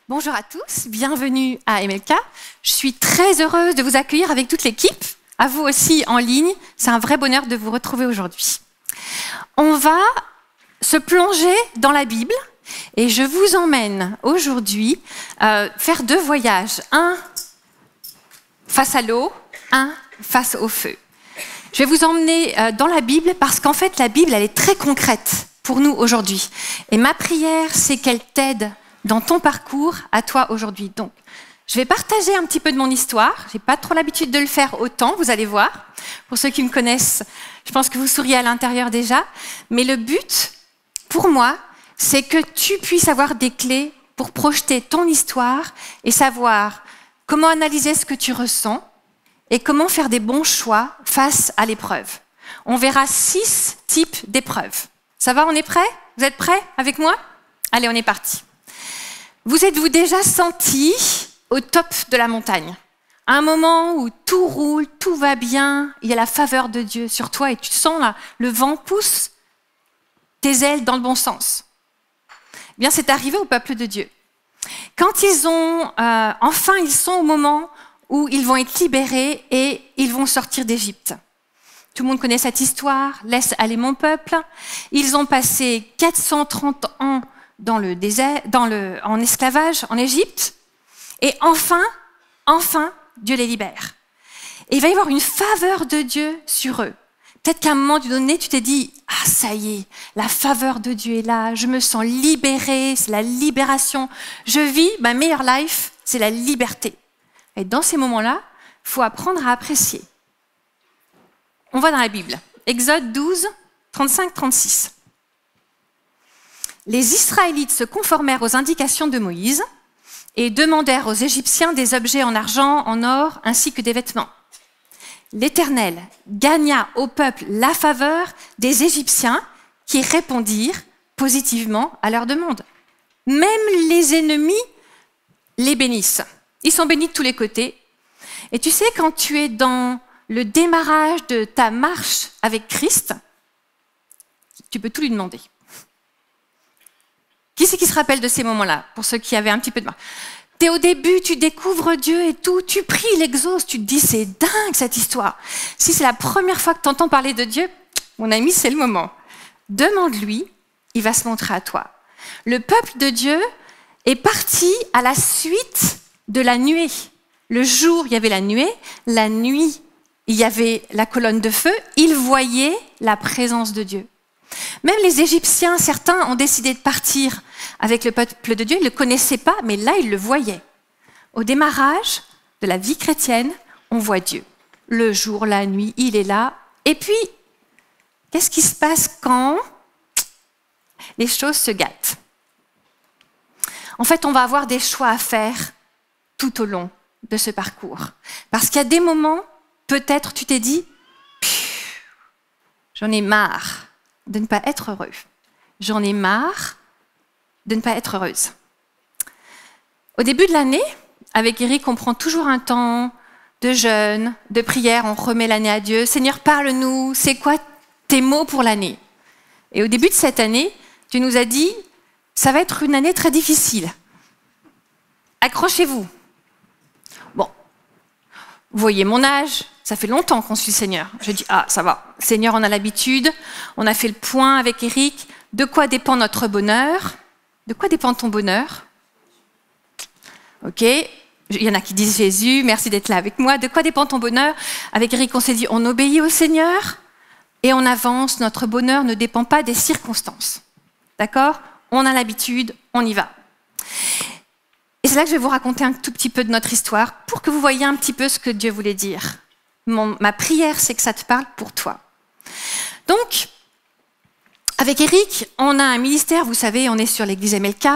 Bonjour à tous, bienvenue à MLK. Je suis très heureuse de vous accueillir avec toute l'équipe, à vous aussi en ligne. C'est un vrai bonheur de vous retrouver aujourd'hui. On va se plonger dans la Bible et je vous emmène aujourd'hui faire deux voyages. Un face à l'eau, un face au feu. Je vais vous emmener dans la Bible parce qu'en fait, la Bible, elle est très concrète pour nous aujourd'hui. Et ma prière, c'est qu'elle t'aide dans ton parcours à toi aujourd'hui. Donc, je vais partager un petit peu de mon histoire. Je n'ai pas trop l'habitude de le faire autant, vous allez voir. Pour ceux qui me connaissent, je pense que vous souriez à l'intérieur déjà. Mais le but, pour moi, c'est que tu puisses avoir des clés pour projeter ton histoire et savoir comment analyser ce que tu ressens et comment faire des bons choix face à l'épreuve. On verra 6 types d'épreuves. Ça va, on est prêts? Vous êtes prêts avec moi? Allez, on est parti. Vous êtes-vous déjà senti au top de la montagne? À un moment où tout roule, tout va bien, il y a la faveur de Dieu sur toi et tu sens là, le vent pousse tes ailes dans le bon sens. Eh bien, c'est arrivé au peuple de Dieu. Quand ils sont au moment où ils vont être libérés et ils vont sortir d'Égypte. Tout le monde connaît cette histoire, laisse aller mon peuple. Ils ont passé 430 ans dans le désert, en esclavage en Égypte. Et enfin, Dieu les libère. Et il va y avoir une faveur de Dieu sur eux. Peut-être qu'à un moment donné, tu t'es dit, ah ça y est, la faveur de Dieu est là, je me sens libérée, c'est la libération. Je vis ma meilleure life, c'est la liberté. Et dans ces moments-là, il faut apprendre à apprécier. On va dans la Bible. Exode 12, 35-36. Les Israélites se conformèrent aux indications de Moïse et demandèrent aux Égyptiens des objets en argent, en or, ainsi que des vêtements. L'Éternel gagna au peuple la faveur des Égyptiens qui répondirent positivement à leurs demandes. Même les ennemis les bénissent. Ils sont bénis de tous les côtés. Et tu sais, quand tu es dans le démarrage de ta marche avec Christ, tu peux tout lui demander. Qui c'est qui se rappelle de ces moments-là, pour ceux qui avaient un petit peu de mal? T'es au début, tu découvres Dieu et tout, tu pries, il exauce, tu te dis c'est dingue cette histoire. Si c'est la première fois que tu entends parler de Dieu, mon ami, c'est le moment. Demande-lui, il va se montrer à toi. Le peuple de Dieu est parti à la suite de la nuée. Le jour, il y avait la nuée, la nuit, il y avait la colonne de feu, ils voyaient la présence de Dieu. Même les Égyptiens, certains ont décidé de partir avec le peuple de Dieu, ils ne le connaissaient pas, mais là, ils le voyaient. Au démarrage de la vie chrétienne, on voit Dieu. Le jour, la nuit, il est là. Et puis, qu'est-ce qui se passe quand les choses se gâtent? En fait, on va avoir des choix à faire tout au long de ce parcours. Parce qu'il y a des moments, peut-être tu t'es dit, j'en ai marre de ne pas être heureux. J'en ai marre de ne pas être heureuse. Au début de l'année, avec Eric, on prend toujours un temps de jeûne, de prière, on remet l'année à Dieu. Seigneur, parle-nous, c'est quoi tes mots pour l'année? Et au début de cette année, tu nous as dit, ça va être une année très difficile. Accrochez-vous. Bon, vous voyez mon âge, ça fait longtemps qu'on suit le Seigneur. Je dis, ah, ça va. Seigneur, on a l'habitude. On a fait le point avec Eric. De quoi dépend notre bonheur? De quoi dépend ton bonheur? Ok. Il y en a qui disent Jésus, merci d'être là avec moi. De quoi dépend ton bonheur? Avec Eric, on s'est dit, on obéit au Seigneur et on avance. Notre bonheur ne dépend pas des circonstances. D'accord? On a l'habitude, on y va. Et c'est là que je vais vous raconter un tout petit peu de notre histoire pour que vous voyez un petit peu ce que Dieu voulait dire. Ma prière, c'est que ça te parle pour toi. Donc, avec Eric, on a un ministère, vous savez, on est sur l'église MLK,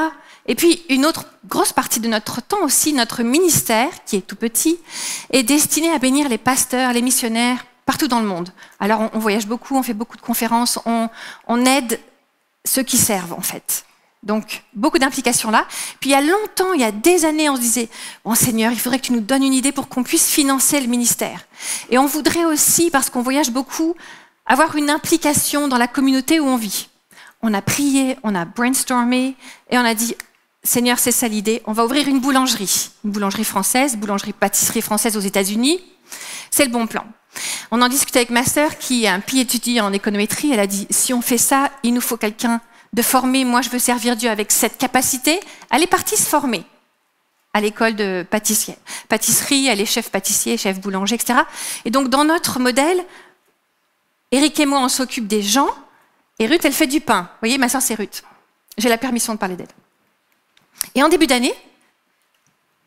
et puis une autre grosse partie de notre temps aussi, notre ministère, qui est tout petit, est destiné à bénir les pasteurs, les missionnaires, partout dans le monde. Alors, on voyage beaucoup, on fait beaucoup de conférences, on aide ceux qui servent, en fait. Donc, beaucoup d'implications là. Puis il y a longtemps, il y a des années, on se disait « Bon Seigneur, il faudrait que tu nous donnes une idée pour qu'on puisse financer le ministère. » Et on voudrait aussi, parce qu'on voyage beaucoup, avoir une implication dans la communauté où on vit. On a prié, on a brainstormé et on a dit Seigneur, c'est ça l'idée, on va ouvrir une boulangerie française, boulangerie-pâtisserie française aux États-Unis. C'est le bon plan. On en discutait avec ma sœur qui est un PhD en économétrie. Elle a dit, si on fait ça, il nous faut quelqu'un de formé. Moi, je veux servir Dieu avec cette capacité. Elle est partie se former à l'école de pâtisserie, elle est chef pâtissier, chef boulanger, etc. Et donc, dans notre modèle, Eric et moi, on s'occupe des gens, et Ruth, elle fait du pain. Vous voyez, ma sœur, c'est Ruth. J'ai la permission de parler d'elle. Et en début d'année,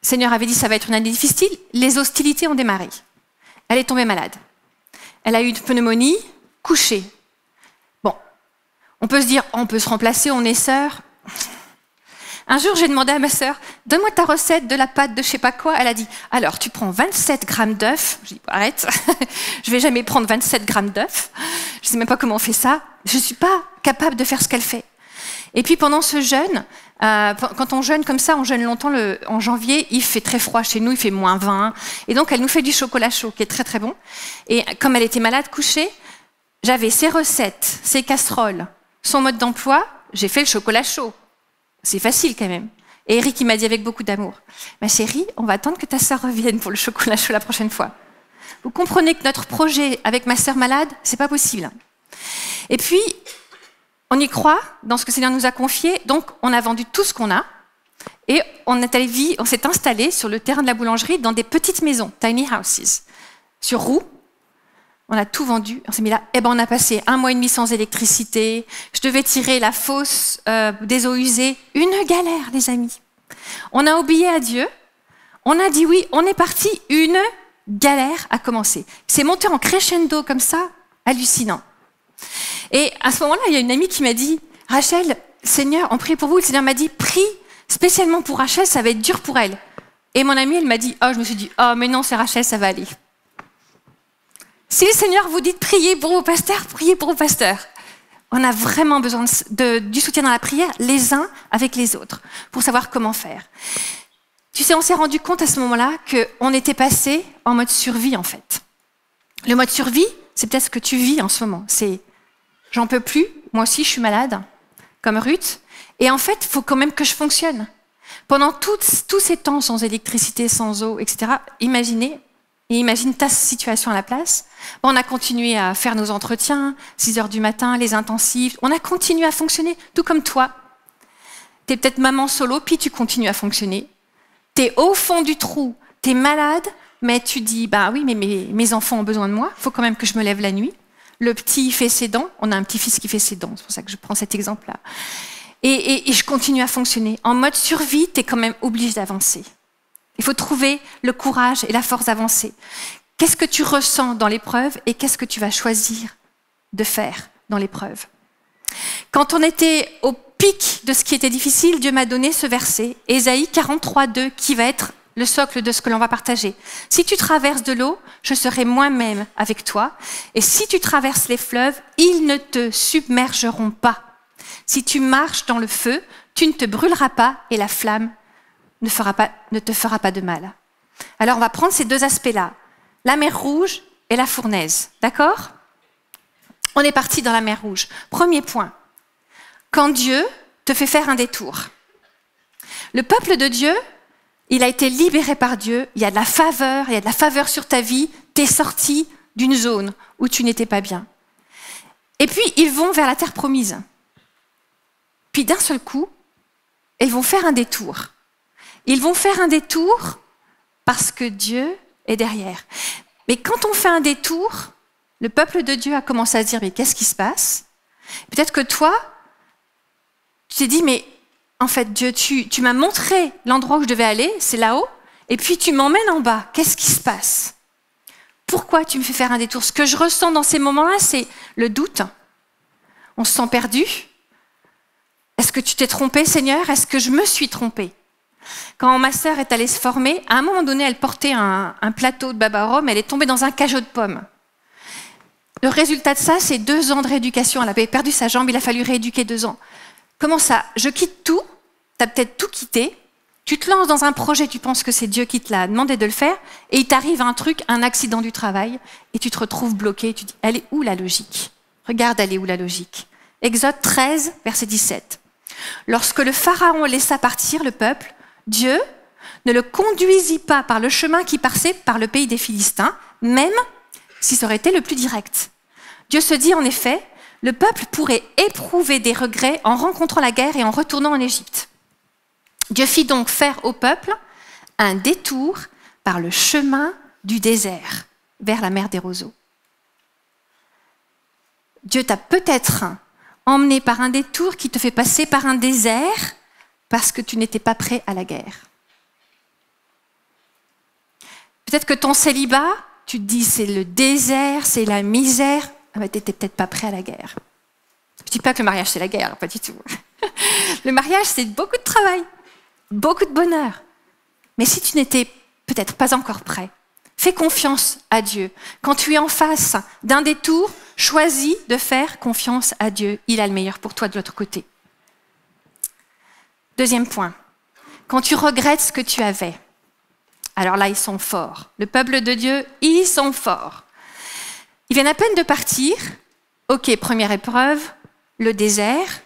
le Seigneur avait dit, ça va être une année difficile, les hostilités ont démarré. Elle est tombée malade. Elle a eu une pneumonie, couchée. Bon, on peut se dire, on peut se remplacer, on est sœurs. Un jour, j'ai demandé à ma sœur, donne-moi ta recette de la pâte de je sais pas quoi. Elle a dit, alors tu prends 27 grammes d'œufs. Je dis, arrête, je vais jamais prendre 27 grammes d'œufs. Je sais même pas comment on fait ça. Je suis pas capable de faire ce qu'elle fait. Et puis pendant ce jeûne, quand on jeûne comme ça, on jeûne longtemps, en janvier, il fait très froid chez nous, il fait moins 20. Et donc elle nous fait du chocolat chaud, qui est très très bon. Et comme elle était malade, couchée, j'avais ses recettes, ses casseroles, son mode d'emploi, j'ai fait le chocolat chaud. C'est facile quand même. Et Eric, il m'a dit avec beaucoup d'amour, ma chérie, on va attendre que ta sœur revienne pour le chocolat chaud la prochaine fois. Vous comprenez que notre projet avec ma sœur malade, c'est pas possible. Et puis, on y croit dans ce que le Seigneur nous a confié, donc on a vendu tout ce qu'on a et on s'est installé sur le terrain de la boulangerie dans des petites maisons, tiny houses, sur roues. On a tout vendu, on s'est mis là, et ben on a passé 1 mois et demi sans électricité, je devais tirer la fosse des eaux usées, une galère les amis. On a obéi à Dieu, on a dit oui, on est parti, une galère a commencé. C'est monté en crescendo comme ça, hallucinant. Et à ce moment-là, il y a une amie qui m'a dit, Rachel, Seigneur, on prie pour vous, le Seigneur m'a dit, prie spécialement pour Rachel, ça va être dur pour elle. Et mon amie, elle m'a dit, oh, je me suis dit, oh, mais non, c'est Rachel, ça va aller. Si le Seigneur vous dit de prier pour vos pasteurs, priez pour vos pasteurs. On a vraiment besoin du soutien dans la prière, les uns avec les autres, pour savoir comment faire. Tu sais, on s'est rendu compte à ce moment-là qu'on était passé en mode survie, en fait. Le mode survie, c'est peut-être ce que tu vis en ce moment. C'est, j'en peux plus, moi aussi je suis malade, comme Ruth, et en fait, il faut quand même que je fonctionne. Pendant tous ces temps sans électricité, sans eau, etc., imagine ta situation à la place. Bon, on a continué à faire nos entretiens, 6 heures du matin, les intensifs. On a continué à fonctionner, tout comme toi. Tu es peut-être maman solo, puis tu continues à fonctionner. Tu es au fond du trou, tu es malade, mais tu dis, bah oui, mais mes enfants ont besoin de moi, il faut quand même que je me lève la nuit. Le petit fait ses dents, on a un petit-fils qui fait ses dents, c'est pour ça que je prends cet exemple-là. Et je continue à fonctionner. En mode survie, tu es quand même obligé d'avancer. Il faut trouver le courage et la force d'avancer. Qu'est-ce que tu ressens dans l'épreuve et qu'est-ce que tu vas choisir de faire dans l'épreuve? Quand on était au pic de ce qui était difficile, Dieu m'a donné ce verset, Ésaïe 43:2, qui va être le socle de ce que l'on va partager. Si tu traverses de l'eau, je serai moi-même avec toi. Et si tu traverses les fleuves, ils ne te submergeront pas. Si tu marches dans le feu, tu ne te brûleras pas et la flamme ne te fera pas de mal. Alors, on va prendre ces deux aspects-là, la mer Rouge et la fournaise, d'accord? On est parti dans la mer Rouge. Premier point, quand Dieu te fait faire un détour. Le peuple de Dieu, il a été libéré par Dieu, il y a de la faveur sur ta vie, tu es sorti d'une zone où tu n'étais pas bien. Et puis, ils vont vers la terre promise. Puis d'un seul coup, ils vont faire un détour. Ils vont faire un détour parce que Dieu est derrière. Mais quand on fait un détour, le peuple de Dieu a commencé à se dire, mais qu'est-ce qui se passe? Peut-être que toi, tu t'es dit, mais en fait, Dieu, tu m'as montré l'endroit où je devais aller, c'est là-haut, et puis tu m'emmènes en bas. Qu'est-ce qui se passe? Pourquoi tu me fais faire un détour? Ce que je ressens dans ces moments-là, c'est le doute. On se sent perdu. Est-ce que tu t'es trompé, Seigneur? Est-ce que je me suis trompée? Quand ma sœur est allée se former, à un moment donné, elle portait un plateau de baba rhum, elle est tombée dans un cajot de pommes. Le résultat de ça, c'est 2 ans de rééducation. Elle avait perdu sa jambe, il a fallu rééduquer 2 ans. Comment ça? Je quitte tout, tu as peut-être tout quitté, tu te lances dans un projet, tu penses que c'est Dieu qui te l'a demandé de le faire, et il t'arrive un truc, un accident du travail, et tu te retrouves bloqué, tu dis, elle est où la logique? Regarde, elle est où la logique? Exode 13, verset 17. Lorsque le Pharaon laissa partir le peuple, Dieu ne le conduisit pas par le chemin qui passait par le pays des Philistins, même si ça aurait été le plus direct. Dieu se dit en effet, le peuple pourrait éprouver des regrets en rencontrant la guerre et en retournant en Égypte. Dieu fit donc faire au peuple un détour par le chemin du désert, vers la mer des roseaux. Dieu t'a peut-être emmené par un détour qui te fait passer par un désert parce que tu n'étais pas prêt à la guerre. Peut-être que ton célibat, tu te dis c'est le désert, c'est la misère, mais tu n'étais peut-être pas prêt à la guerre. Je ne dis pas que le mariage c'est la guerre, pas du tout. Le mariage c'est beaucoup de travail, beaucoup de bonheur. Mais si tu n'étais peut-être pas encore prêt, fais confiance à Dieu. Quand tu es en face d'un détour, choisis de faire confiance à Dieu. Il a le meilleur pour toi de l'autre côté. Deuxième point, quand tu regrettes ce que tu avais, alors là, ils sont forts. Le peuple de Dieu, ils sont forts. Ils viennent à peine de partir. Ok, première épreuve, le désert.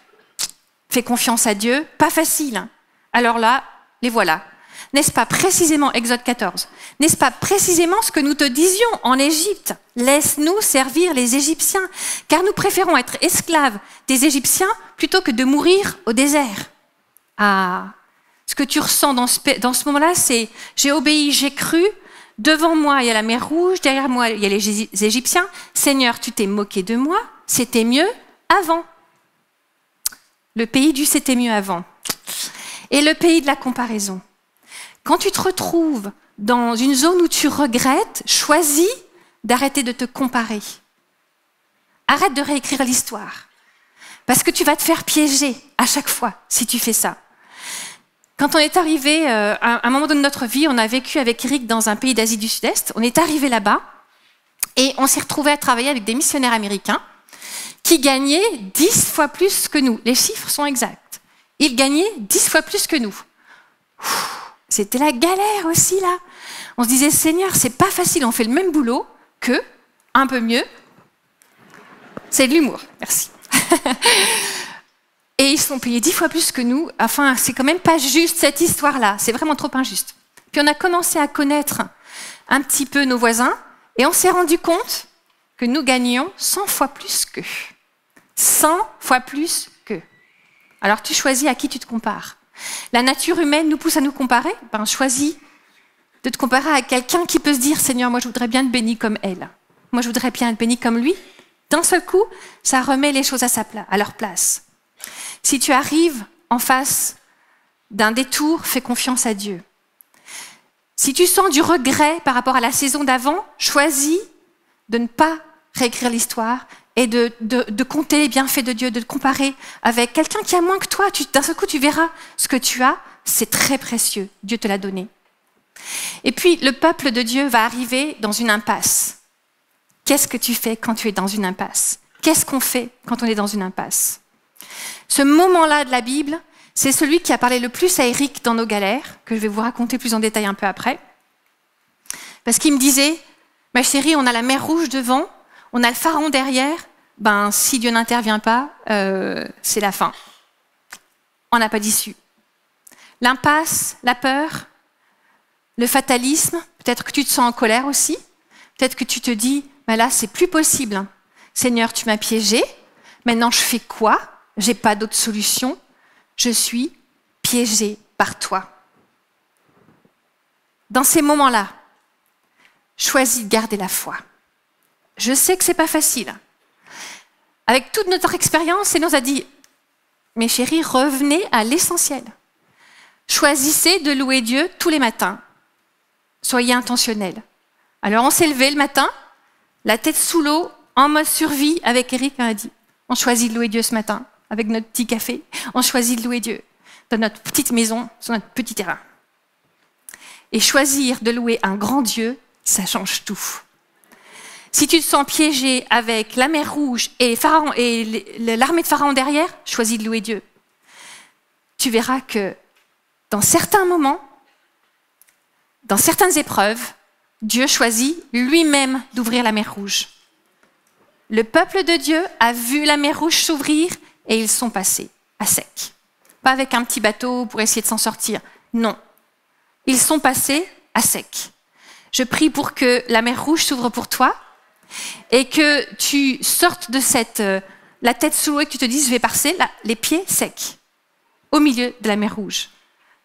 Fais confiance à Dieu. Pas facile. Alors là, les voilà. N'est-ce pas précisément, Exode 14, n'est-ce pas précisément ce que nous te disions en Égypte? Laisse-nous servir les Égyptiens, car nous préférons être esclaves des Égyptiens plutôt que de mourir au désert. Ah, ce que tu ressens dans ce moment-là, c'est j'ai obéi, j'ai cru, devant moi il y a la mer Rouge, derrière moi il y a les Égyptiens. Seigneur, tu t'es moqué de moi, c'était mieux avant. Le pays du c'était mieux avant. Et le pays de la comparaison. Quand tu te retrouves dans une zone où tu regrettes, choisis d'arrêter de te comparer. Arrête de réécrire l'histoire. Parce que tu vas te faire piéger à chaque fois si tu fais ça. Quand on est arrivé, à un moment de notre vie, on a vécu avec Eric dans un pays d'Asie du Sud-Est. On est arrivé là-bas et on s'est retrouvé à travailler avec des missionnaires américains qui gagnaient 10 fois plus que nous. Les chiffres sont exacts. Ils gagnaient 10 fois plus que nous. C'était la galère aussi, là. On se disait, Seigneur, c'est pas facile, on fait le même boulot que, un peu mieux. C'est de l'humour, merci. Et ils sont payés 10 fois plus que nous. Enfin, c'est quand même pas juste cette histoire-là. C'est vraiment trop injuste. Puis on a commencé à connaître un petit peu nos voisins et on s'est rendu compte que nous gagnions 100 fois plus qu'eux. 100 fois plus qu'eux. Alors tu choisis à qui tu te compares. La nature humaine nous pousse à nous comparer. Ben, choisis de te comparer à quelqu'un qui peut se dire « Seigneur, moi je voudrais bien être béni comme elle. Moi je voudrais bien être béni comme lui. » D'un seul coup, ça remet les choses à leur place. Si tu arrives en face d'un détour, fais confiance à Dieu. Si tu sens du regret par rapport à la saison d'avant, choisis de ne pas réécrire l'histoire et de compter les bienfaits de Dieu, de te comparer avec quelqu'un qui a moins que toi. D'un seul coup, tu verras ce que tu as, c'est très précieux. Dieu te l'a donné. Et puis, le peuple de Dieu va arriver dans une impasse. Qu'est-ce que tu fais quand tu es dans une impasse? Qu'est-ce qu'on fait quand on est dans une impasse? Ce moment-là de la Bible, c'est celui qui a parlé le plus à Eric dans nos galères, que je vais vous raconter plus en détail un peu après. Parce qu'il me disait, ma chérie, on a la mer Rouge devant, on a le Pharaon derrière, ben si Dieu n'intervient pas, c'est la fin. On n'a pas d'issue. L'impasse, la peur, le fatalisme, peut-être que tu te sens en colère aussi, peut-être que tu te dis, ben là c'est plus possible. Seigneur, tu m'as piégé, maintenant je fais quoi? J'ai pas d'autre solution, je suis piégé par toi. Dans ces moments-là, choisis de garder la foi. Je sais que c'est pas facile. Avec toute notre expérience, elle nous a dit, mes chéris, revenez à l'essentiel. Choisissez de louer Dieu tous les matins. Soyez intentionnels. Alors on s'est levé le matin, la tête sous l'eau, en mode survie, avec Eric, on a dit, on choisit de louer Dieu ce matin, avec notre petit café, on choisit de louer Dieu dans notre petite maison, sur notre petit terrain. Et choisir de louer un grand Dieu, ça change tout. Si tu te sens piégé avec la mer Rouge et Pharaon et l'armée de Pharaon derrière, choisis de louer Dieu. Tu verras que dans certains moments, dans certaines épreuves, Dieu choisit lui-même d'ouvrir la mer Rouge. Le peuple de Dieu a vu la mer Rouge s'ouvrir et ils sont passés à sec. Pas avec un petit bateau pour essayer de s'en sortir. Non. Ils sont passés à sec. Je prie pour que la mer Rouge s'ouvre pour toi et que tu sortes de la tête sous l'eau et que tu te dises, je vais passer les pieds secs au milieu de la mer Rouge.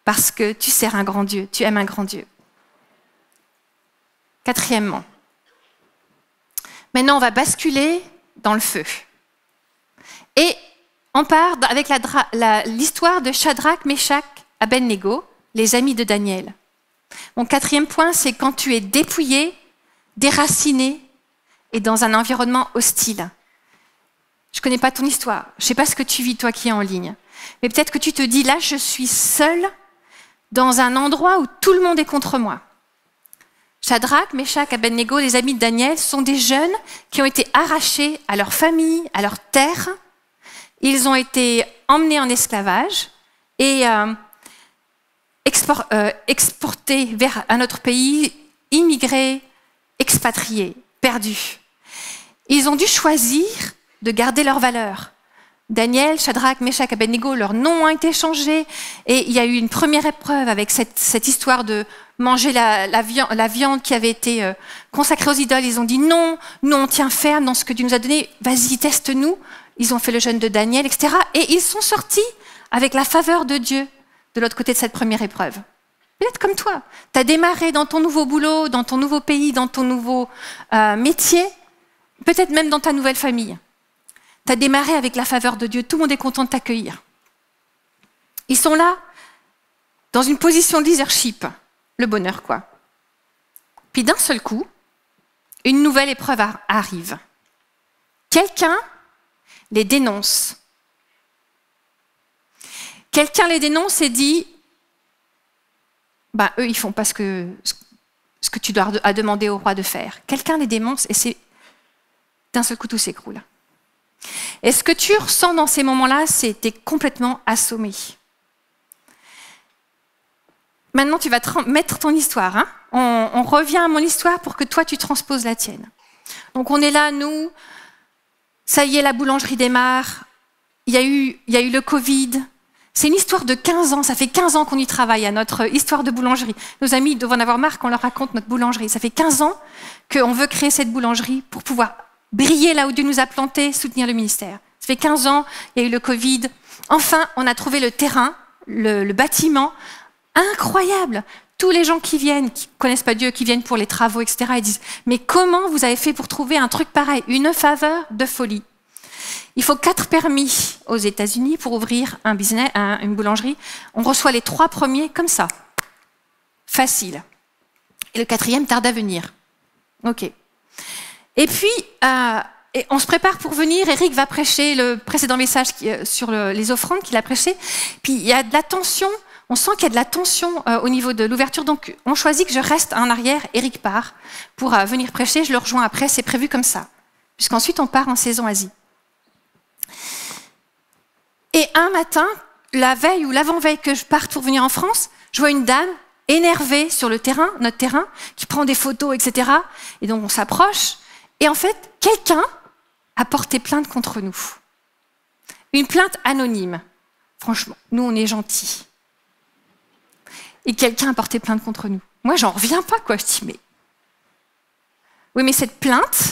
Parce que tu sers un grand Dieu, tu aimes un grand Dieu. Quatrièmement, maintenant on va basculer dans le feu. Et on part avec l'histoire de Shadrach, Meshach, Abednego, les amis de Daniel. Mon quatrième point, c'est quand tu es dépouillé, déraciné et dans un environnement hostile. Je ne connais pas ton histoire, je ne sais pas ce que tu vis toi qui es en ligne, mais peut-être que tu te dis, là je suis seule dans un endroit où tout le monde est contre moi. Shadrach, Meshach, Abednego, les amis de Daniel, sont des jeunes qui ont été arrachés à leur famille, à leur terre. Ils ont été emmenés en esclavage et exportés vers un autre pays, immigrés, expatriés, perdus. Ils ont dû choisir de garder leurs valeurs. Daniel, Shadrach, Meshach, Abednego, leurs noms ont été changés et il y a eu une première épreuve avec cette histoire de manger la viande qui avait été consacrée aux idoles. Ils ont dit non, nous on tient ferme dans ce que Dieu nous a donné, vas-y, teste-nous. Ils ont fait le jeûne de Daniel, etc. Et ils sont sortis avec la faveur de Dieu de l'autre côté de cette première épreuve. Peut-être comme toi, tu as démarré dans ton nouveau boulot, dans ton nouveau pays, dans ton nouveau métier, peut-être même dans ta nouvelle famille. Tu as démarré avec la faveur de Dieu, tout le monde est content de t'accueillir. Ils sont là, dans une position de leadership, le bonheur quoi. Puis d'un seul coup, une nouvelle épreuve arrive. Quelqu'un les dénonce. Quelqu'un les dénonce et dit, eux ils font pas ce que tu dois demander au roi de faire. Quelqu'un les dénonce et d'un seul coup tout s'écroule. Et ce que tu ressens dans ces moments-là, c'est que tu es complètement assommé. Maintenant, tu vas mettre ton histoire. Hein, on revient à mon histoire pour que toi, tu transposes la tienne. Donc, on est là, nous. Ça y est, la boulangerie démarre. Il y a eu le Covid. C'est une histoire de 15 ans. Ça fait 15 ans qu'on y travaille à notre histoire de boulangerie. Nos amis doivent en avoir marre qu'on leur raconte notre boulangerie. Ça fait 15 ans qu'on veut créer cette boulangerie pour pouvoir briller là où Dieu nous a plantés, soutenir le ministère. Ça fait 15 ans, il y a eu le Covid. Enfin, on a trouvé le terrain, le bâtiment. Incroyable! Tous les gens qui viennent, qui ne connaissent pas Dieu, qui viennent pour les travaux, etc., ils disent « Mais comment vous avez fait pour trouver un truc pareil? Une faveur de folie. » Il faut 4 permis aux États-Unis pour ouvrir un business, une boulangerie. On reçoit les 3 premiers comme ça. Facile. Et le 4e tarde à venir. OK. Et puis, on se prépare pour venir. Eric va prêcher le précédent message sur les offrandes qu'il a prêché. Puis, il y a de la tension. On sent qu'il y a de la tension au niveau de l'ouverture. Donc, on choisit que je reste en arrière. Eric part pour venir prêcher. Je le rejoins après. C'est prévu comme ça. Puisqu'ensuite, on part en saison Asie. Et un matin, la veille ou l'avant-veille que je parte pour venir en France, je vois une dame énervée sur le terrain, notre terrain, qui prend des photos, etc. Et donc, on s'approche. Et en fait, quelqu'un a porté plainte contre nous. Une plainte anonyme. Franchement, nous, on est gentils. Et quelqu'un a porté plainte contre nous. Moi, j'en reviens pas, quoi. Je dis, mais... Oui, mais cette plainte,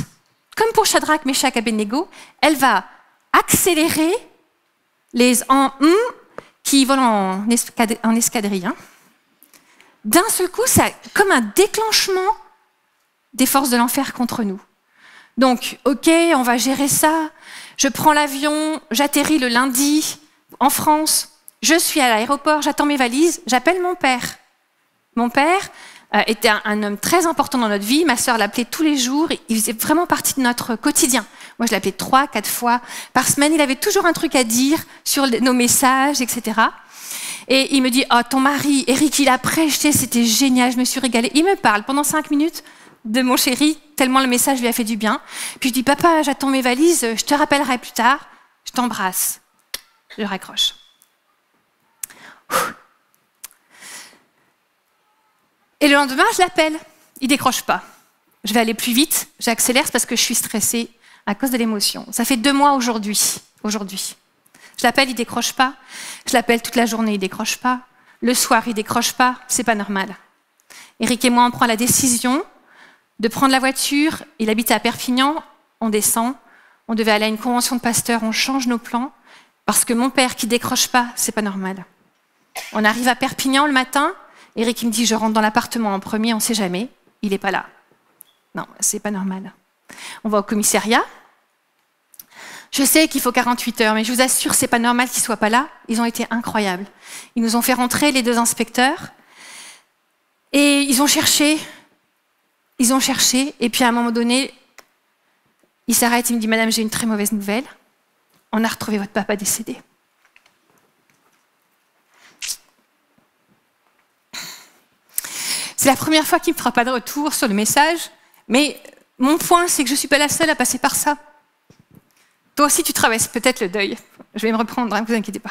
comme pour Shadrach, Meshach, Abednego, elle va accélérer les qui volent en escadrille. Hein. D'un seul coup, c'est comme un déclenchement des forces de l'enfer contre nous. Donc, OK, on va gérer ça. Je prends l'avion, j'atterris le lundi en France. Je suis à l'aéroport, j'attends mes valises, j'appelle mon père. Mon père était un homme très important dans notre vie. Ma sœur l'appelait tous les jours. Il faisait vraiment partie de notre quotidien. Moi, je l'appelais 3, 4 fois par semaine. Il avait toujours un truc à dire sur nos messages, etc. Et il me dit, « Oh, ton mari, Eric, il a prêché, c'était génial, je me suis régalée. » Il me parle pendant 5 minutes de mon chéri, tellement le message lui a fait du bien. Puis je dis, « Papa, j'attends mes valises, je te rappellerai plus tard. Je t'embrasse. » Je raccroche. Et le lendemain, je l'appelle. Il décroche pas. Je vais aller plus vite, j'accélère parce que je suis stressée à cause de l'émotion. Ça fait 2 mois aujourd'hui. Je l'appelle, il décroche pas. Je l'appelle toute la journée, il décroche pas. Le soir, il décroche pas. C'est pas normal. Eric et moi, on prend la décision de prendre la voiture. Il habitait à Perpignan. On descend. On devait aller à une convention de pasteurs. On change nos plans parce que mon père qui décroche pas, c'est pas normal. On arrive à Perpignan le matin. Eric, il me dit, je rentre dans l'appartement en premier. On sait jamais. Il est pas là. Non, c'est pas normal. On va au commissariat. Je sais qu'il faut 48 heures, mais je vous assure, c'est pas normal qu'ils soient pas là. Ils ont été incroyables. Ils nous ont fait rentrer, les 2 inspecteurs, et ils ont cherché, et puis à un moment donné, il s'arrête, il me dit, Madame, j'ai une très mauvaise nouvelle. On a retrouvé votre papa décédé. C'est la première fois qu'il ne me fera pas de retour sur le message, mais mon point, c'est que je ne suis pas la seule à passer par ça. Toi aussi, tu traverses peut-être le deuil. Je vais me reprendre, ne vous inquiétez pas.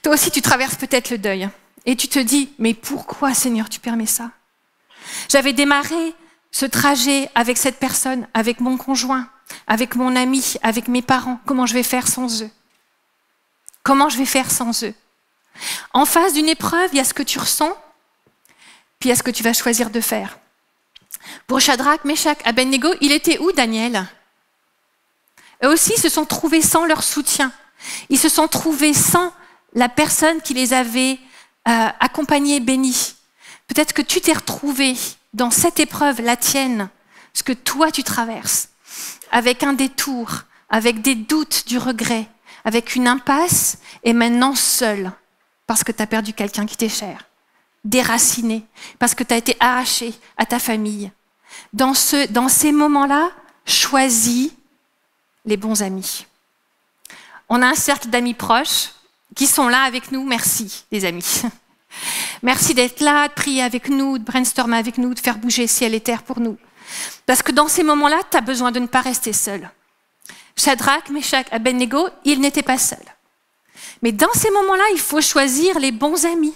Toi aussi, tu traverses peut-être le deuil. Et tu te dis, mais pourquoi, Seigneur, tu permets ça? J'avais démarré ce trajet avec cette personne, avec mon conjoint, avec mon ami, avec mes parents. Comment je vais faire sans eux? Comment je vais faire sans eux? En face d'une épreuve, il y a ce que tu ressens, puis il y a ce que tu vas choisir de faire. Pour Shadrach, Meshach, Abednego, il était où, Daniel? Eux aussi se sont trouvés sans leur soutien. Ils se sont trouvés sans la personne qui les avait accompagnés, bénis. Peut-être que tu t'es retrouvé dans cette épreuve, la tienne, ce que toi tu traverses, avec un détour, avec des doutes, du regret, avec une impasse, et maintenant seul, parce que tu as perdu quelqu'un qui t'est cher, déraciné, parce que tu as été arraché à ta famille. Dans ces moments-là, choisis les bons amis. On a un cercle d'amis proches qui sont là avec nous. Merci, les amis. Merci d'être là, de prier avec nous, de brainstormer avec nous, de faire bouger ciel et terre pour nous. Parce que dans ces moments-là, tu as besoin de ne pas rester seul. Shadrach, Meshach, Abednego, ils n'étaient pas seuls. Mais dans ces moments-là, il faut choisir les bons amis.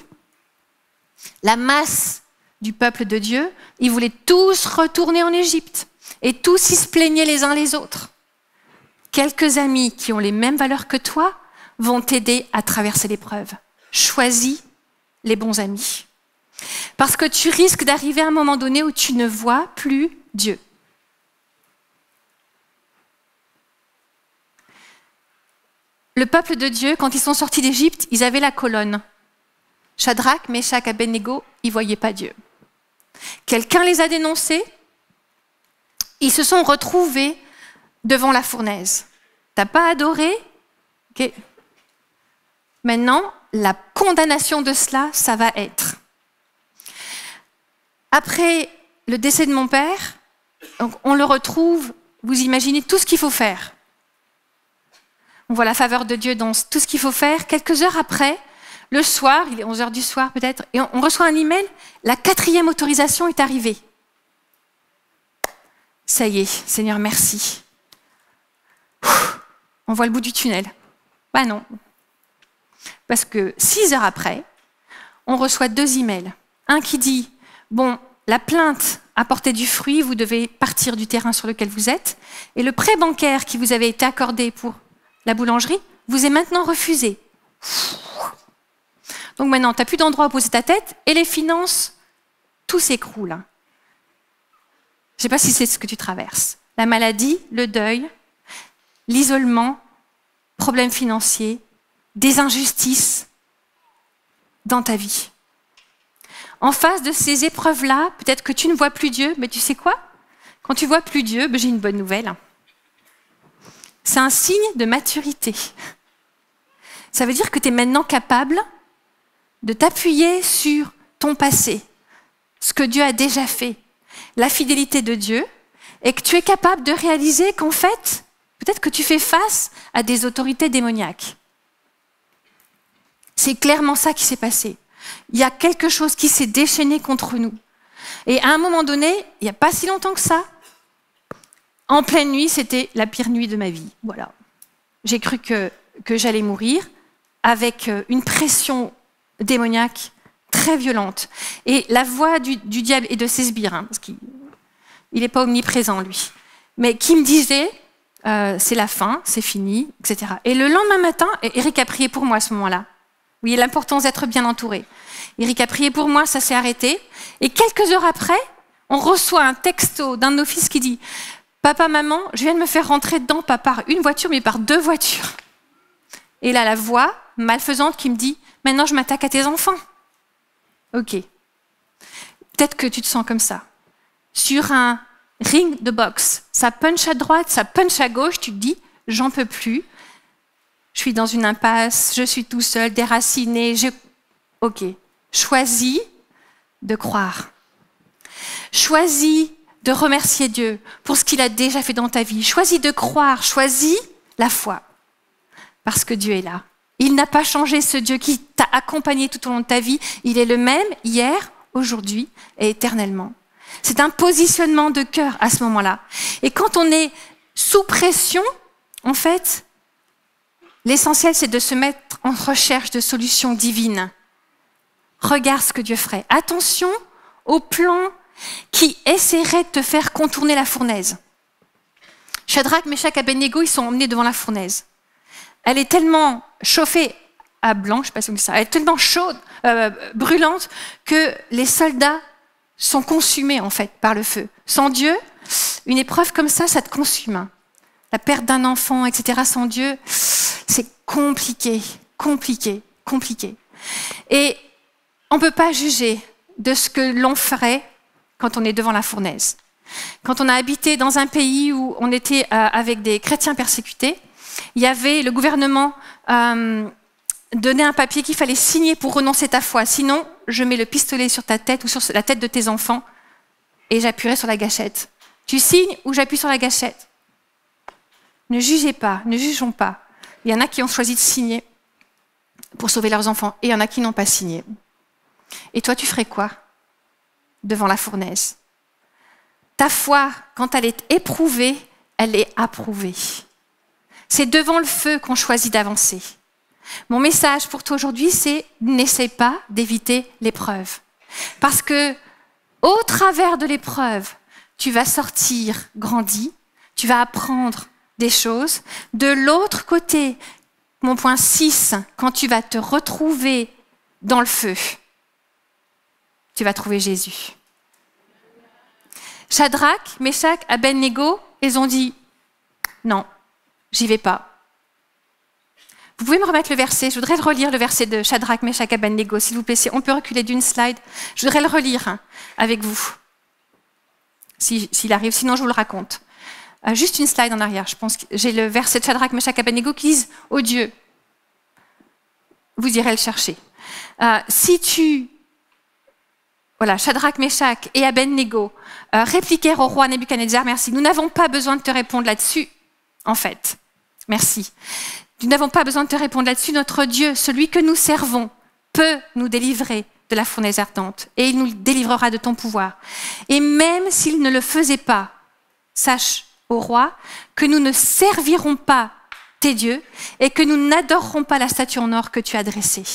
La masse du peuple de Dieu, ils voulaient tous retourner en Égypte. Et tous, ils se plaignaient les uns les autres. Quelques amis qui ont les mêmes valeurs que toi vont t'aider à traverser l'épreuve. Choisis les bons amis. Parce que tu risques d'arriver à un moment donné où tu ne vois plus Dieu. Le peuple de Dieu, quand ils sont sortis d'Égypte, ils avaient la colonne. Shadrach, Meshach, Abednego, ils ne voyaient pas Dieu. Quelqu'un les a dénoncés. Ils se sont retrouvés devant la fournaise. T'as pas adoré? Okay. Maintenant, la condamnation de cela, ça va être. Après le décès de mon père, donc on le retrouve, vous imaginez tout ce qu'il faut faire. On voit la faveur de Dieu dans tout ce qu'il faut faire. Quelques heures après, le soir, il est 11h du soir peut-être, et on reçoit un email, la 4e autorisation est arrivée. Ça y est, Seigneur, merci. On voit le bout du tunnel. Bah non. Parce que 6 heures après, on reçoit 2 emails. Un qui dit, bon, la plainte a porté du fruit, vous devez partir du terrain sur lequel vous êtes, et le prêt bancaire qui vous avait été accordé pour la boulangerie vous est maintenant refusé. Donc maintenant, tu n'as plus d'endroit où poser ta tête, et les finances, tout s'écroule. Je ne sais pas si c'est ce que tu traverses. La maladie, le deuil, l'isolement, problèmes financiers, des injustices dans ta vie. En face de ces épreuves-là, peut-être que tu ne vois plus Dieu, mais tu sais quoi? Quand tu ne vois plus Dieu, j'ai une bonne nouvelle. C'est un signe de maturité. Ça veut dire que tu es maintenant capable de t'appuyer sur ton passé, ce que Dieu a déjà fait, la fidélité de Dieu, et que tu es capable de réaliser qu'en fait, peut-être que tu fais face à des autorités démoniaques. C'est clairement ça qui s'est passé. Il y a quelque chose qui s'est déchaîné contre nous. Et à un moment donné, il n'y a pas si longtemps que ça, en pleine nuit, c'était la pire nuit de ma vie. Voilà. J'ai cru que j'allais mourir avec une pression démoniaque très violente. Et la voix du diable et de ses sbires, parce qu'il n'est pas omniprésent, lui, mais qui me disait, c'est la fin, c'est fini, etc. Et le lendemain matin, Eric a prié pour moi à ce moment-là. Vous voyez l'importance d'être bien entouré. Eric a prié pour moi, ça s'est arrêté. Et quelques heures après, on reçoit un texto d'un de nos fils qui dit « Papa, maman, je viens de me faire rentrer dedans, pas par une voiture, mais par 2 voitures. » Et là, la voix malfaisante qui me dit « Maintenant, je m'attaque à tes enfants. » Ok. Peut-être que tu te sens comme ça. Sur un ring de boxe, ça punch à droite, ça punch à gauche, tu te dis « J'en peux plus. Je suis dans une impasse, je suis tout seul, déraciné. » Ok. Choisis de croire. Choisis de remercier Dieu pour ce qu'il a déjà fait dans ta vie. Choisis de croire, choisis la foi. Parce que Dieu est là. Il n'a pas changé, ce Dieu qui t'a accompagné tout au long de ta vie. Il est le même hier, aujourd'hui et éternellement. C'est un positionnement de cœur à ce moment-là. Et quand on est sous pression, en fait, l'essentiel, c'est de se mettre en recherche de solutions divines. Regarde ce que Dieu ferait. Attention aux plans qui essaieraient de te faire contourner la fournaise. Shadrach, Meshach, Abednego, ils sont emmenés devant la fournaise. Elle est tellement chauffée à blanc, je ne sais pas si on dit ça, elle est tellement chaude, brûlante, que les soldats sont consumés en fait par le feu. Sans Dieu, une épreuve comme ça te consume. La perte d'un enfant, etc. Sans Dieu, c'est compliqué, compliqué, compliqué. Et on ne peut pas juger de ce que l'on ferait quand on est devant la fournaise. Quand on a habité dans un pays où on était avec des chrétiens persécutés, il y avait le gouvernement donnait un papier qu'il fallait signer pour renoncer à ta foi. Sinon, je mets le pistolet sur ta tête ou sur la tête de tes enfants et j'appuierai sur la gâchette. Tu signes ou j'appuie sur la gâchette. Ne jugez pas, ne jugeons pas. Il y en a qui ont choisi de signer pour sauver leurs enfants et il y en a qui n'ont pas signé. Et toi, tu ferais quoi devant la fournaise? Ta foi, quand elle est éprouvée, elle est approuvée. C'est devant le feu qu'on choisit d'avancer. Mon message pour toi aujourd'hui, c'est n'essaie pas d'éviter l'épreuve. Parce que au travers de l'épreuve, tu vas sortir grandi, tu vas apprendre des choses. De l'autre côté, mon point 6, quand tu vas te retrouver dans le feu, tu vas trouver Jésus. Shadrach, Meshach, Abednego, ils ont dit non, j'y vais pas. Vous pouvez me remettre le verset, je voudrais relire le verset de Shadrach, Meshach, Abednego, s'il vous plaît. On peut reculer d'une slide. Je voudrais le relire avec vous, s'il arrive, sinon je vous le raconte. Juste une slide en arrière, je pense que j'ai le verset de Shadrach, Meshach, Abednego qui disent « Oh Dieu », vous irez le chercher. Voilà, Shadrach, Meshach et Abednego répliquèrent au roi Nebuchadnezzar, merci, nous n'avons pas besoin de te répondre là-dessus, en fait. Merci. Nous n'avons pas besoin de te répondre là-dessus. Notre Dieu, celui que nous servons, peut nous délivrer de la fournaise ardente et il nous délivrera de ton pouvoir. Et même s'il ne le faisait pas, sache, ô roi, que nous ne servirons pas tes dieux et que nous n'adorerons pas la statue en or que tu as dressée.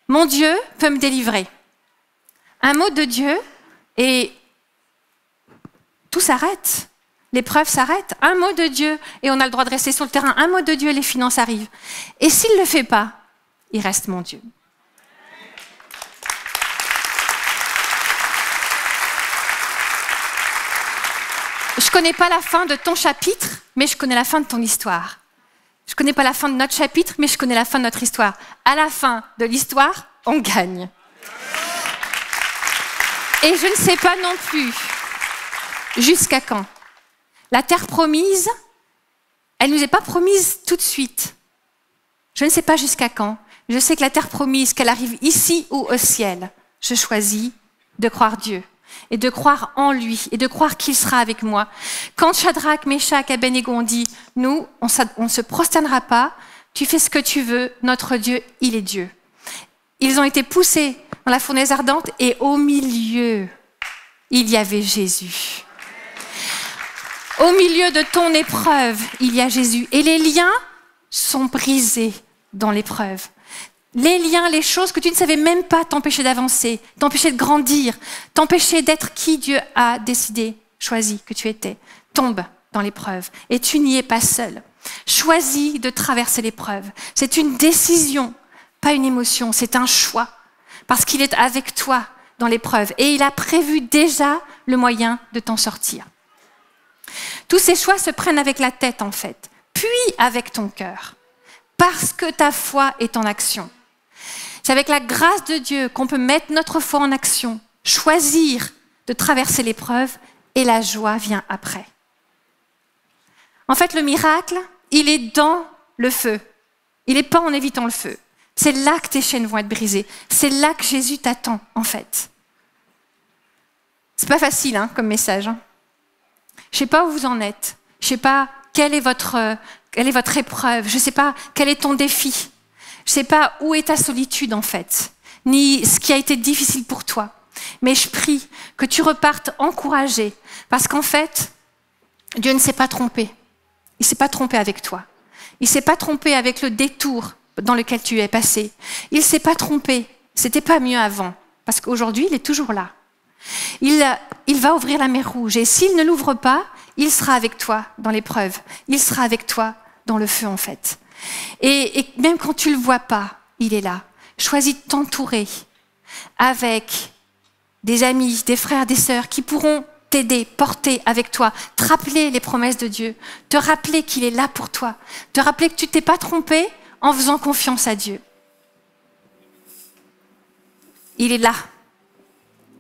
Mon Dieu peut me délivrer. Un mot de Dieu et tout s'arrête. L'épreuve s'arrête. Un mot de Dieu et on a le droit de rester sur le terrain. Un mot de Dieu et les finances arrivent. Et s'il ne le fait pas, il reste mon Dieu. Je ne connais pas la fin de ton chapitre, mais je connais la fin de ton histoire. Je ne connais pas la fin de notre chapitre, mais je connais la fin de notre histoire. À la fin de l'histoire, on gagne. Et je ne sais pas non plus jusqu'à quand. La terre promise, elle ne nous est pas promise tout de suite. Je ne sais pas jusqu'à quand. Je sais que la terre promise, qu'elle arrive ici ou au ciel, je choisis de croire Dieu et de croire en lui et de croire qu'il sera avec moi. Quand Shadrach, Meshach, Abednego ont dit, nous, on ne se prosternera pas, tu fais ce que tu veux, notre Dieu, il est Dieu. Ils ont été poussés dans la fournaise ardente et au milieu, il y avait Jésus. Au milieu de ton épreuve, il y a Jésus. Et les liens sont brisés dans l'épreuve. Les liens, les choses que tu ne savais même pas t'empêcher d'avancer, t'empêcher de grandir, t'empêcher d'être qui Dieu a décidé, choisi que tu étais, tombent dans l'épreuve. Et tu n'y es pas seul. Choisis de traverser l'épreuve. C'est une décision, pas une émotion, c'est un choix. Parce qu'il est avec toi dans l'épreuve. Et il a prévu déjà le moyen de t'en sortir. Tous ces choix se prennent avec la tête en fait, puis avec ton cœur. Parce que ta foi est en action. C'est avec la grâce de Dieu qu'on peut mettre notre foi en action, choisir de traverser l'épreuve et la joie vient après. En fait, le miracle, il est dans le feu. Il n'est pas en évitant le feu. C'est là que tes chaînes vont être brisées. C'est là que Jésus t'attend, en fait. C'est pas facile hein, comme message. Hein. Je ne sais pas où vous en êtes. Je ne sais pas quelle est votre épreuve. Je ne sais pas quel est ton défi. Je ne sais pas où est ta solitude, en fait, ni ce qui a été difficile pour toi. Mais je prie que tu repartes encouragé, parce qu'en fait, Dieu ne s'est pas trompé. Il ne s'est pas trompé avec toi. Il ne s'est pas trompé avec le détour dans lequel tu es passé. Il ne s'est pas trompé. C'était pas mieux avant, parce qu'aujourd'hui, il est toujours là. Il va ouvrir la mer Rouge, et s'il ne l'ouvre pas, il sera avec toi dans l'épreuve. Il sera avec toi dans le feu, en fait. Et même quand tu ne le vois pas, il est là. Choisis de t'entourer avec des amis, des frères, des sœurs qui pourront t'aider, porter avec toi, te rappeler les promesses de Dieu, te rappeler qu'il est là pour toi, te rappeler que tu ne t'es pas trompé en faisant confiance à Dieu. Il est là.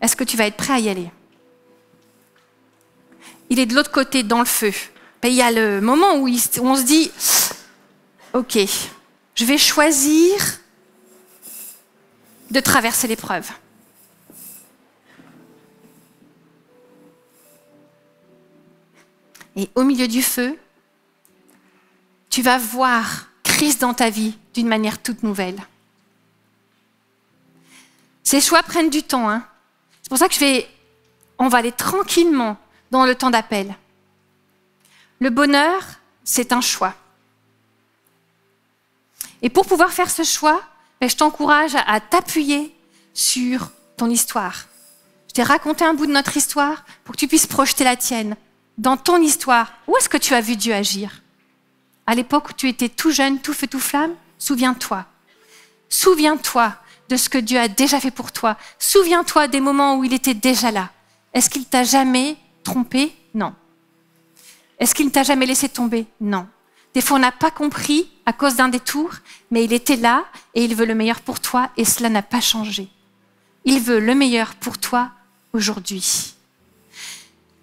Est-ce que tu vas être prêt à y aller? Il est de l'autre côté, dans le feu. Et il y a le moment où on se dit, ok, je vais choisir de traverser l'épreuve. Et au milieu du feu, tu vas voir Christ dans ta vie d'une manière toute nouvelle. Ces choix prennent du temps. Hein. C'est pour ça que on va aller tranquillement dans le temps d'appel. Le bonheur, c'est un choix. Et pour pouvoir faire ce choix, je t'encourage à t'appuyer sur ton histoire. Je t'ai raconté un bout de notre histoire pour que tu puisses projeter la tienne. Dans ton histoire, où est-ce que tu as vu Dieu agir? À l'époque où tu étais tout jeune, tout feu, tout flamme, souviens-toi. Souviens-toi de ce que Dieu a déjà fait pour toi. Souviens-toi des moments où il était déjà là. Est-ce qu'il t'a jamais trompé? Non. Est-ce qu'il ne t'a jamais laissé tomber? Non. Des fois, on n'a pas compris à cause d'un détour, mais il était là et il veut le meilleur pour toi et cela n'a pas changé. Il veut le meilleur pour toi aujourd'hui.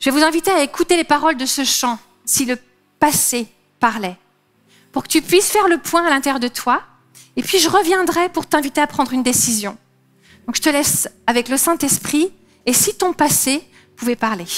Je vais vous inviter à écouter les paroles de ce chant, si le passé parlait, pour que tu puisses faire le point à l'intérieur de toi, et puis je reviendrai pour t'inviter à prendre une décision. Donc je te laisse avec le Saint-Esprit, et si ton passé pouvait parler.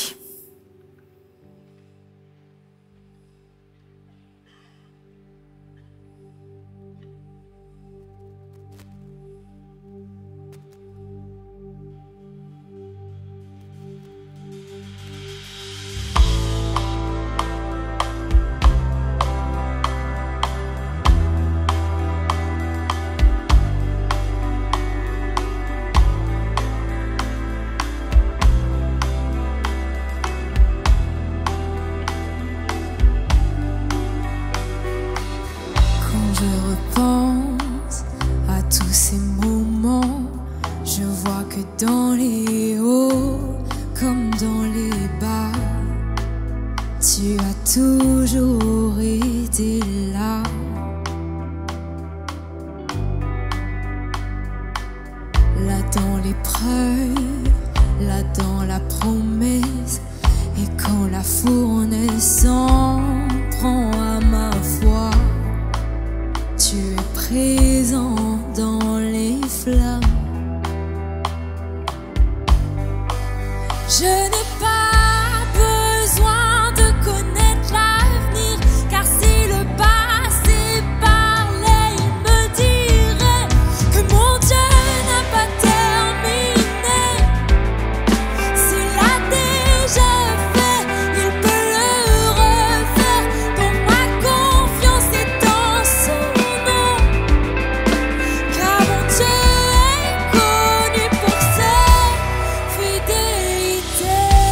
Fidélité.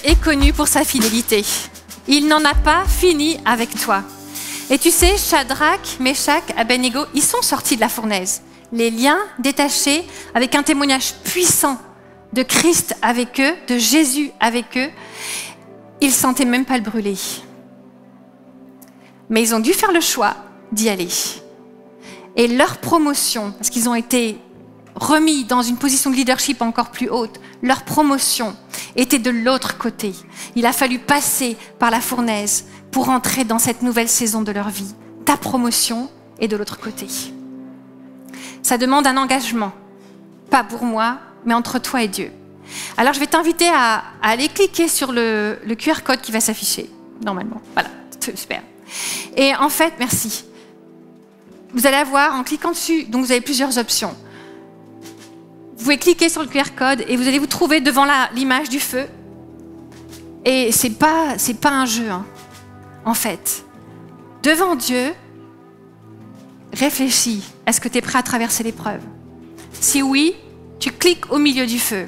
est connu pour sa fidélité. Il n'en a pas fini avec toi. Et tu sais, Shadrach, Meshach, Abednego, ils sont sortis de la fournaise. Les liens détachés avec un témoignage puissant de Christ avec eux, de Jésus avec eux. Ils ne sentaient même pas le brûler. Mais ils ont dû faire le choix d'y aller. Et leur promotion, parce qu'ils ont été remis dans une position de leadership encore plus haute, leur promotion était de l'autre côté. Il a fallu passer par la fournaise pour entrer dans cette nouvelle saison de leur vie. Ta promotion est de l'autre côté. Ça demande un engagement, pas pour moi, mais entre toi et Dieu. Alors je vais t'inviter à aller cliquer sur le QR code qui va s'afficher, normalement. Voilà, super. Et en fait, merci. Vous allez avoir, en cliquant dessus, donc vous avez plusieurs options. Vous pouvez cliquer sur le QR code et vous allez vous trouver devant l'image du feu. Et c'est pas un jeu, hein, en fait. Devant Dieu, réfléchis. Est-ce que tu es prêt à traverser l'épreuve? Si oui, tu cliques au milieu du feu.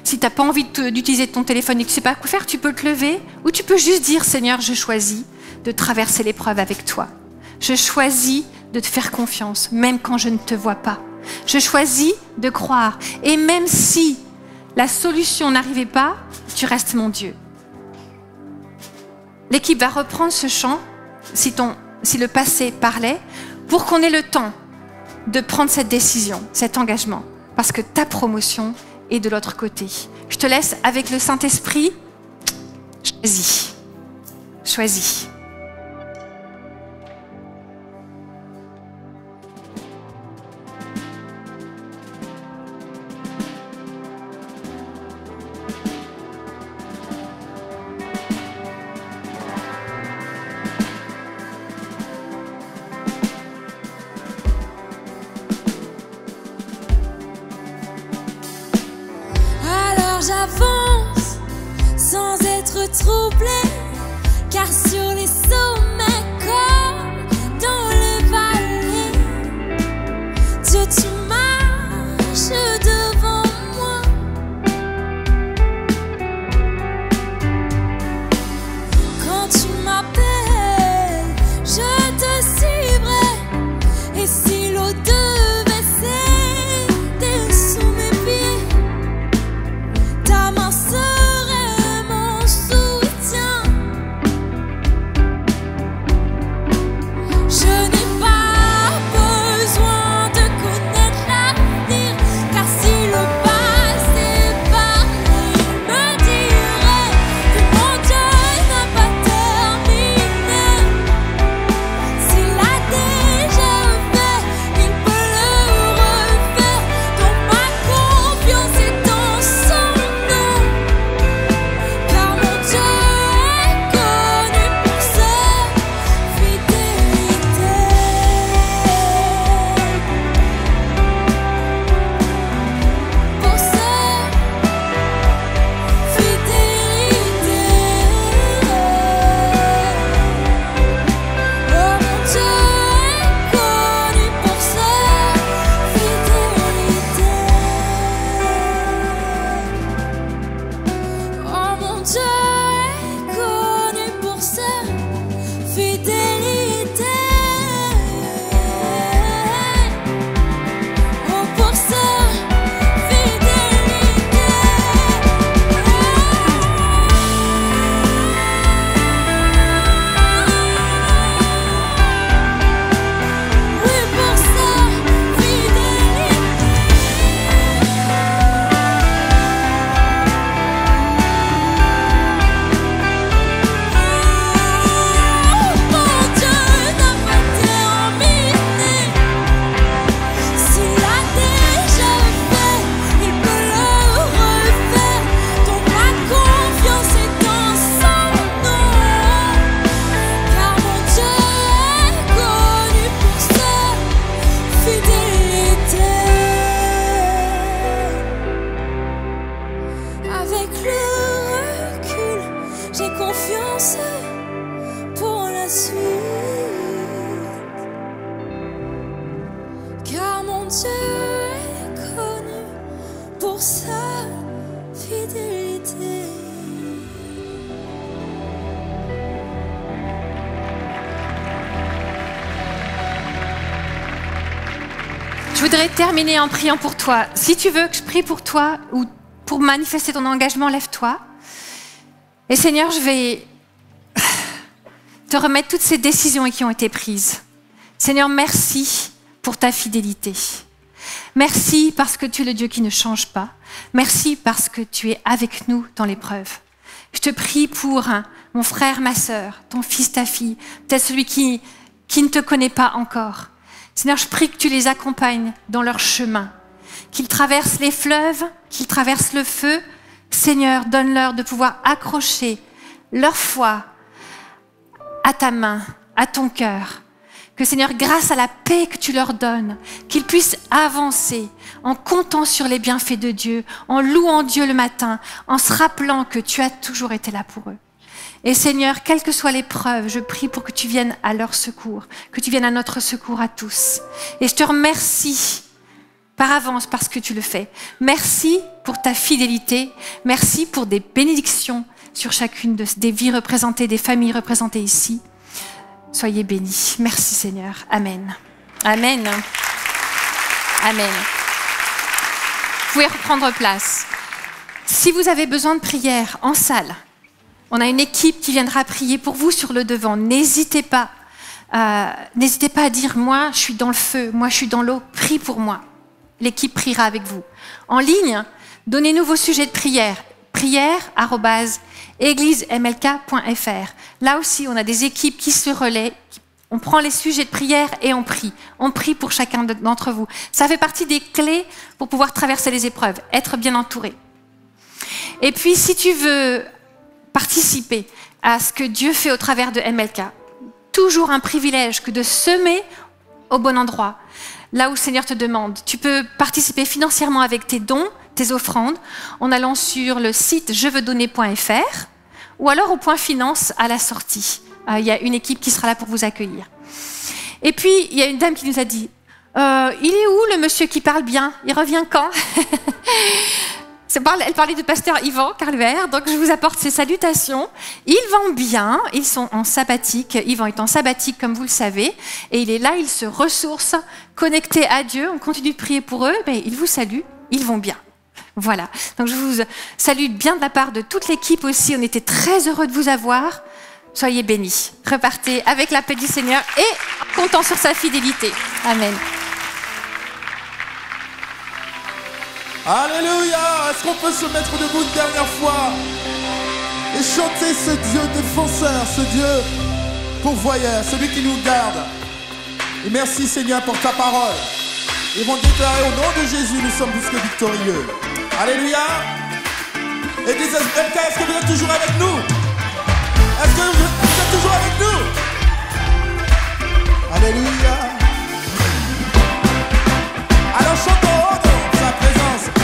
Si tu n'as pas envie d'utiliser ton téléphone et que tu ne sais pas quoi faire, tu peux te lever ou tu peux juste dire « Seigneur, je choisis de traverser l'épreuve avec toi. Je choisis de te faire confiance, même quand je ne te vois pas. Je choisis de croire. Et même si la solution n'arrivait pas, tu restes mon Dieu. » L'équipe va reprendre ce chant, si le passé parlait, pour qu'on ait le temps de prendre cette décision, cet engagement. Parce que ta promotion est de l'autre côté. Je te laisse avec le Saint-Esprit. Choisis. Choisis. J'avance sans être troublée, car sur les sommets comme dans les vallées, Dieu, tu marches devant moi. Quand tu m'appelles, je te suivrai, et si l'eau devait céder sous mes pieds, ta main serait mon soutien. Je n'ai pas besoin de connaître l'avenir, car si le passé parlait, il me dirait que mon Dieu n'a pas terminé. S'il a déjà fait, il peut le refaire. Donc ma confiance est en son nom, car mon Dieu est connu pour sa fidélité. Pour sa fidélité. Oh, mon Dieu est connu pour sa fidélité. Oh, mon Dieu est connu pour sa fidélité. Oh, pour sa fidélité. Oui, pour sa fidélité. Mon Dieu n'a pas terminé. S'il a déjà fait, il peut le refaire. Donc ma confiance est en son nom, car mon Dieu est connu pour sa fidélité. Avec le recul, j'ai confiance pour la suite, car mon Dieu est connu pour sa fidélité. Je voudrais terminer en priant pour toi. Si tu veux que je prie pour toi ou pour manifester ton engagement, lève-toi. Et Seigneur, je vais te remettre toutes ces décisions qui ont été prises. Seigneur, merci pour ta fidélité. Merci parce que tu es le Dieu qui ne change pas. Merci parce que tu es avec nous dans l'épreuve. Je te prie pour mon frère, ma sœur, ton fils, ta fille, peut-être celui qui ne te connaît pas encore. Seigneur, je prie que tu les accompagnes dans leur chemin, qu'ils traversent les fleuves, qu'ils traversent le feu. Seigneur, donne-leur de pouvoir accrocher leur foi à ta main, à ton cœur. Que Seigneur, grâce à la paix que tu leur donnes, qu'ils puissent avancer en comptant sur les bienfaits de Dieu, en louant Dieu le matin, en se rappelant que tu as toujours été là pour eux. Et Seigneur, quelle que soit l'épreuve, je prie pour que tu viennes à leur secours, que tu viennes à notre secours à tous. Et je te remercie par avance parce que tu le fais. Merci pour ta fidélité. Merci pour des bénédictions sur chacune des vies représentées, des familles représentées ici. Soyez bénis. Merci Seigneur. Amen. Amen. Amen. Vous pouvez reprendre place. Si vous avez besoin de prière en salle, on a une équipe qui viendra prier pour vous sur le devant. N'hésitez pas à dire « Moi, je suis dans le feu. Moi, je suis dans l'eau. Prie pour moi. » L'équipe priera avec vous. En ligne, donnez-nous vos sujets de prière. prière@églisemlk.fr. Là aussi, on a des équipes qui se relaient. On prend les sujets de prière et on prie. On prie pour chacun d'entre vous. Ça fait partie des clés pour pouvoir traverser les épreuves, être bien entouré. Et puis, si tu veux participer à ce que Dieu fait au travers de MLK, toujours un privilège que de semer au bon endroit, là où le Seigneur te demande. Tu peux participer financièrement avec tes dons, tes offrandes, en allant sur le site jeveusdonner.fr ou alors au point finance à la sortie. Il y a une équipe qui sera là pour vous accueillir. Et puis, il y a une dame qui nous a dit « Il est où le monsieur qui parle bien? Il revient quand ?» Elle parlait de pasteur Yvan Carluère, donc je vous apporte ses salutations. Ils vont bien, ils sont en sabbatique. Yvan est en sabbatique, comme vous le savez, et il est là, il se ressource, connecté à Dieu. On continue de prier pour eux, mais ils vous saluent, ils vont bien. Voilà, donc je vous salue bien de la part de toute l'équipe aussi. On était très heureux de vous avoir. Soyez bénis. Repartez avec la paix du Seigneur et comptant sur sa fidélité. Amen. Alléluia! Est-ce qu'on peut se mettre debout une dernière fois et chanter ce Dieu défenseur, ce Dieu pourvoyeur, celui qui nous garde? Et merci Seigneur pour ta parole. Ils vont déclarer au nom de Jésus, nous sommes plus que victorieux. Alléluia! Église MLK, est-ce que vous êtes toujours avec nous? Est-ce que vous êtes toujours avec nous? Alléluia! Alors chantons sa présence. Oh!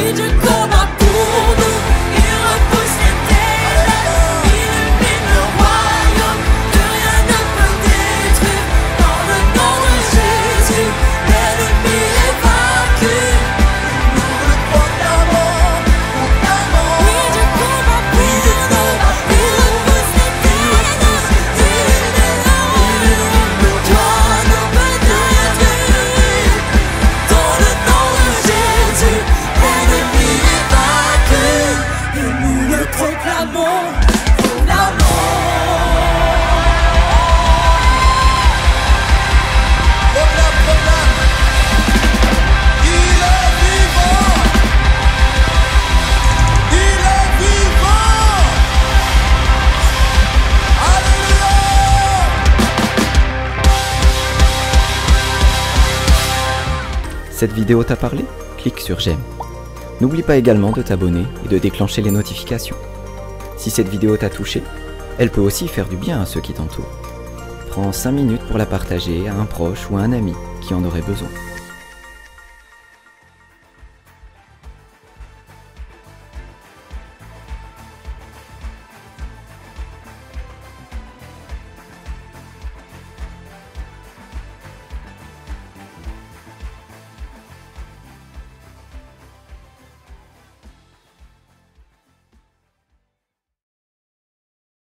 Oui, Dieu combat pour nous. Il repousse les ténèbres, il illumine le royaume, que rien ne peut détruire. Dans le nom de Jésus, l'ennemi est vaincu. Nous le proclamons, proclamons. Oui, Dieu combat pour nous. Il repousse les ténèbres, il illumine le royaume, toi ne peux détruire. Dans le nom de Jésus, l'ennemi est vaincu. Et nous le proclamons, proclamons. Proclame, proclame. Il est vivant. Il est vivant. Alléluia. Cette vidéo t'a parlé? Clique sur j'aime. N'oublie pas également de t'abonner et de déclencher les notifications. Si cette vidéo t'a touché, elle peut aussi faire du bien à ceux qui t'entourent. Prends 5 minutes pour la partager à un proche ou à un ami qui en aurait besoin.